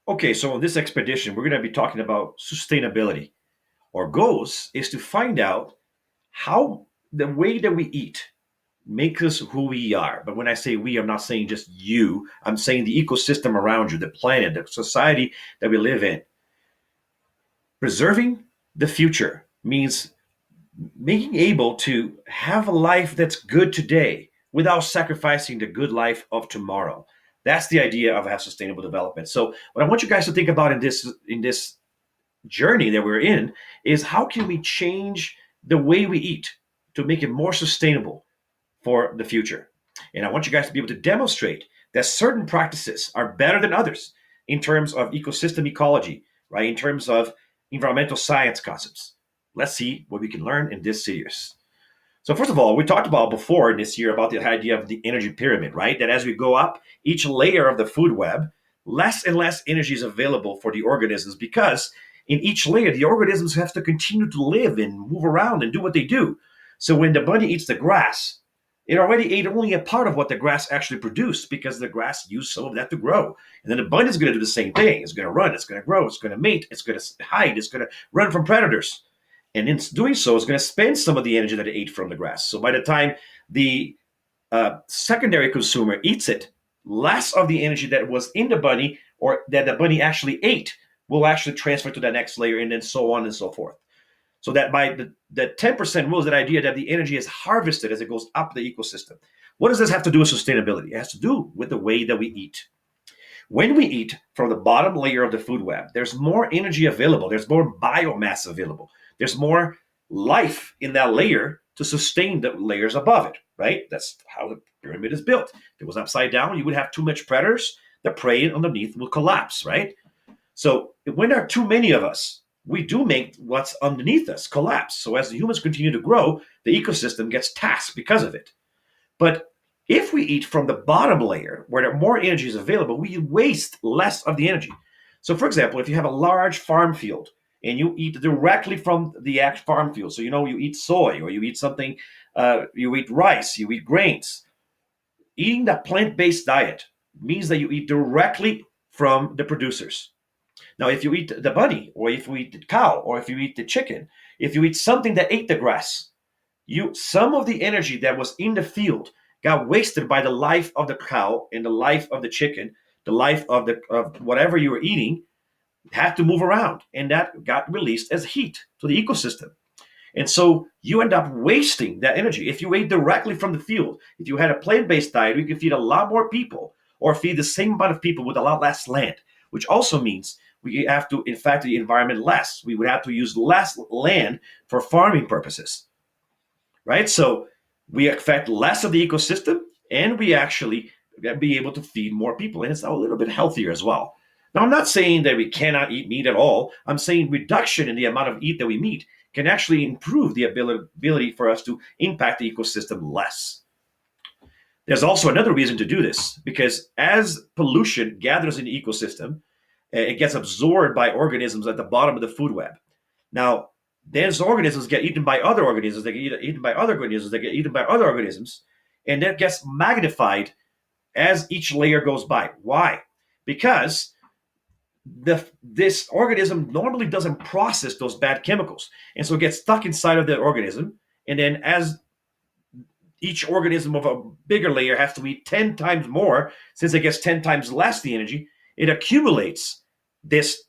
Okay, so on this expedition, we're going to be talking about sustainability. Our goals is to find out how the way that we eat makes us who we are. But when I say we, I'm not saying just you. I'm saying the ecosystem around you, the planet, the society that we live in. Preserving the future means being able to have a life that's good today without sacrificing the good life of tomorrow. That's the idea of a sustainable development. So what I want you guys to think about in this journey that we're in is how can we change the way we eat to make it more sustainable for the future. And I want you guys to be able to demonstrate that certain practices are better than others in terms of ecosystem ecology, right? In terms of environmental science concepts. Let's see what we can learn in this series. So first of all, we talked about before in this year about the idea of the energy pyramid, right? That as we go up each layer of the food web, less and less energy is available for the organisms because in each layer, the organisms have to continue to live and move around and do what they do. So when the bunny eats the grass, it already ate only a part of what the grass actually produced because the grass used some of that to grow. And then the bunny is going to do the same thing. It's going to run, it's going to grow, it's going to mate, it's going to hide, it's going to run from predators. And in doing so, it's going to spend some of the energy that it ate from the grass. So by the time the secondary consumer eats it, less of the energy that was in the bunny or that the bunny actually ate will actually transfer to the next layer and then so on and so forth. So that by the 10% rule is that idea that the energy is harvested as it goes up the ecosystem. What does this have to do with sustainability? It has to do with the way that we eat. When we eat from the bottom layer of the food web, there's more energy available, there's more biomass available, there's more life in that layer to sustain the layers above it, right? That's how the pyramid is built. If it was upside down, you would have too much predators, the prey underneath will collapse, right? So when there are too many of us, we do make what's underneath us collapse. So as the humans continue to grow, the ecosystem gets taxed because of it. But if we eat from the bottom layer, where more energy is available, we waste less of the energy. So, for example, if you have a large farm field and you eat directly from the farm field, so you eat soy or you eat something, you eat rice, you eat grains. Eating that plant-based diet means that you eat directly from the producers. Now, if you eat the bunny, or if you eat the cow, or if you eat the chicken, if you eat something that ate the grass, you some of the energy that was in the field got wasted by the life of the cow and the life of the chicken, the life of whatever you were eating had to move around, and that got released as heat to the ecosystem. And so you end up wasting that energy. If you ate directly from the field, if you had a plant-based diet, you could feed a lot more people or feed the same amount of people with a lot less land, which also means we have to, in fact, the environment less. We would have to use less land for farming purposes, right? So we affect less of the ecosystem and we actually be able to feed more people. And it's a little bit healthier as well. Now, I'm not saying that we cannot eat meat at all. I'm saying reduction in the amount of meat that we eat can actually improve the ability for us to impact the ecosystem less. There's also another reason to do this because as pollution gathers in the ecosystem, it gets absorbed by organisms at the bottom of the food web. Now, those organisms get eaten by other organisms, they get eaten by other organisms, they get eaten by other organisms, and that gets magnified as each layer goes by. Why? Because this organism normally doesn't process those bad chemicals, and so it gets stuck inside of the organism. And then, as each organism of a bigger layer has to eat 10 times more, since it gets 10 times less the energy, it accumulates this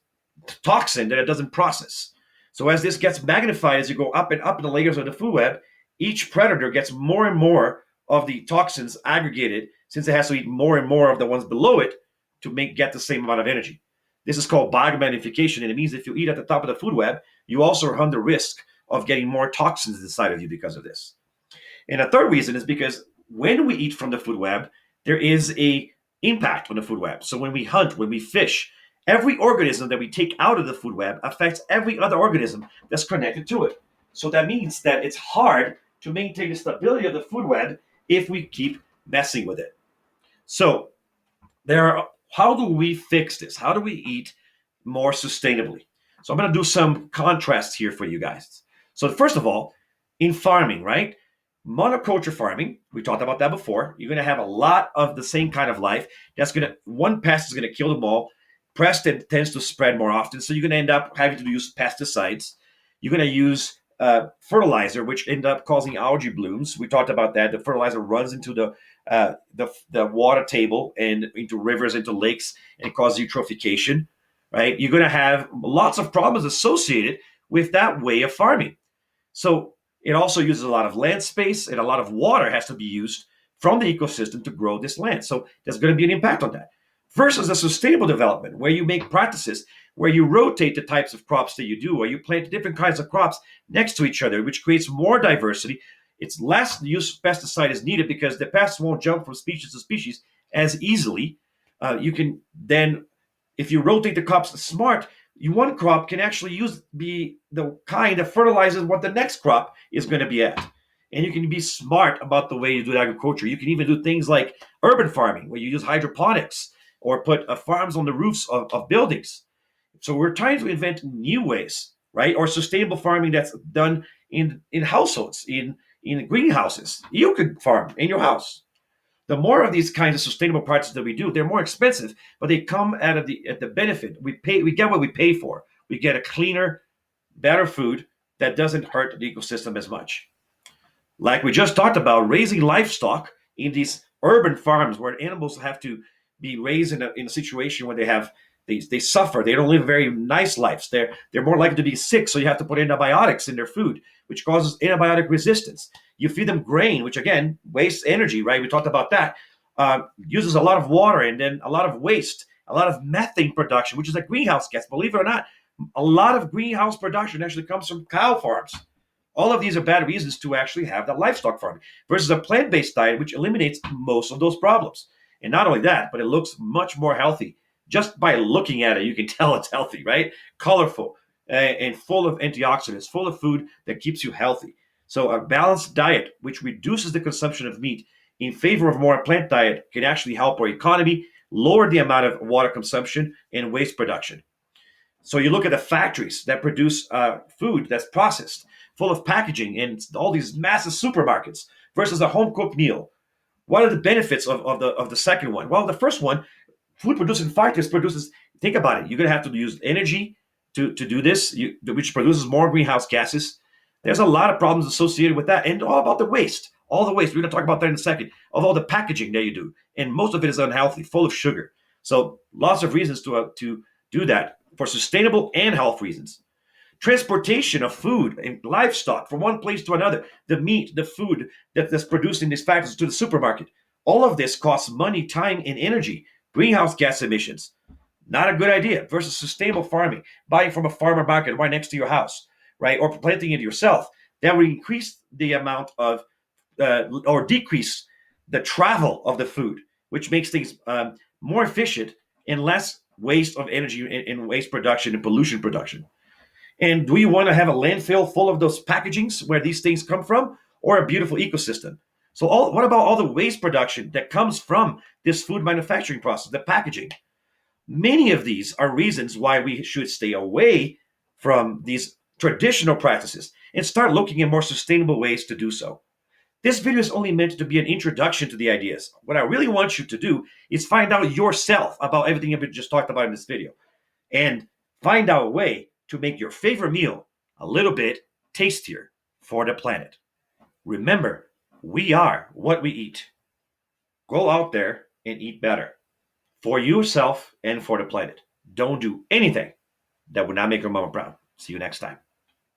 toxin that it doesn't process. So as this gets magnified, as you go up and up in the layers of the food web, each predator gets more and more of the toxins aggregated, since it has to eat more and more of the ones below it to get the same amount of energy. This is called biomagnification, and it means if you eat at the top of the food web, you also run the risk of getting more toxins inside of you because of this. And a third reason is because when we eat from the food web, there is a impact on the food web. So when we hunt, when we fish, every organism that we take out of the food web affects every other organism that's connected to it. So that means that it's hard to maintain the stability of the food web if we keep messing with it. So how do we fix this? How do we eat more sustainably? So I'm going to do some contrasts here for you guys. So first of all, in farming, right? Monoculture farming, we talked about that before. You're going to have a lot of the same kind of life. One pest is going to kill them all. Pest tends to spread more often, so you're going to end up having to use pesticides. You're going to use fertilizer, which end up causing algae blooms. We talked about that. The fertilizer runs into the water table and into rivers, into lakes, and it causes eutrophication. Right? You're going to have lots of problems associated with that way of farming. So it also uses a lot of land space, and a lot of water has to be used from the ecosystem to grow this land. So there's going to be an impact on that. Versus a sustainable development where you make practices where you rotate the types of crops that you do, or you plant different kinds of crops next to each other, which creates more diversity. It's less use of pesticide is needed because the pests won't jump from species to species as easily. You can then, if you rotate the crops smart, one crop can actually use be the kind that fertilizes what the next crop is going to be at. And you can be smart about the way you do agriculture. You can even do things like urban farming, where you use hydroponics or put farms on the roofs of buildings. So we're trying to invent new ways, right? Or sustainable farming that's done in households, in greenhouses. You could farm in your house. The more of these kinds of sustainable practices that we do, they're more expensive, but they come out of the benefit. We get what we pay for. We get a cleaner, better food that doesn't hurt the ecosystem as much. Like we just talked about, raising livestock in these urban farms where animals have to be raised in a situation where they suffer. They don't live very nice lives. They're more likely to be sick, so you have to put antibiotics in their food, which causes antibiotic resistance. You feed them grain, which again wastes energy, right? We talked about that. Uses a lot of water and then a lot of waste, a lot of methane production, which is a greenhouse gas. Believe it or not, a lot of greenhouse production actually comes from cow farms. All of these are bad reasons to actually have that livestock farming versus a plant-based diet, which eliminates most of those problems. And not only that, but it looks much more healthy. Just by looking at it, you can tell it's healthy, right? Colorful and full of antioxidants, full of food that keeps you healthy. So a balanced diet, which reduces the consumption of meat in favor of more plant diet, can actually help our economy, lower the amount of water consumption and waste production. So you look at the factories that produce food that's processed, full of packaging, and all these massive supermarkets versus a home cooked meal. What are the benefits of the second one? Well, the first one, food producing factories produces. Think about it. You're going to have to use energy to do this, which produces more greenhouse gases. There's a lot of problems associated with that, and all about the waste. All the waste. We're going to talk about that in a second. Of all the packaging that you do, and most of it is unhealthy, full of sugar. So lots of reasons to do that for sustainable and health reasons. Transportation of food and livestock from one place to another, the meat, the food that's produced in these factories to the supermarket. All of this costs money, time, and energy. Greenhouse gas emissions. Not a good idea versus sustainable farming, buying from a farmer market right next to your house, right? Or planting it yourself. That would increase the amount of, or decrease the travel of the food, which makes things more efficient and less waste of energy in waste production and pollution production. And do you want to have a landfill full of those packagings where these things come from, or a beautiful ecosystem? So, what about all the waste production that comes from this food manufacturing process, the packaging? Many of these are reasons why we should stay away from these traditional practices and start looking at more sustainable ways to do so. This video is only meant to be an introduction to the ideas. What I really want you to do is find out yourself about everything I've just talked about in this video and find out a way to make your favorite meal a little bit tastier for the planet. Remember, we are what we eat. Go out there and eat better for yourself and for the planet. Don't do anything that would not make your mama proud. See you next time.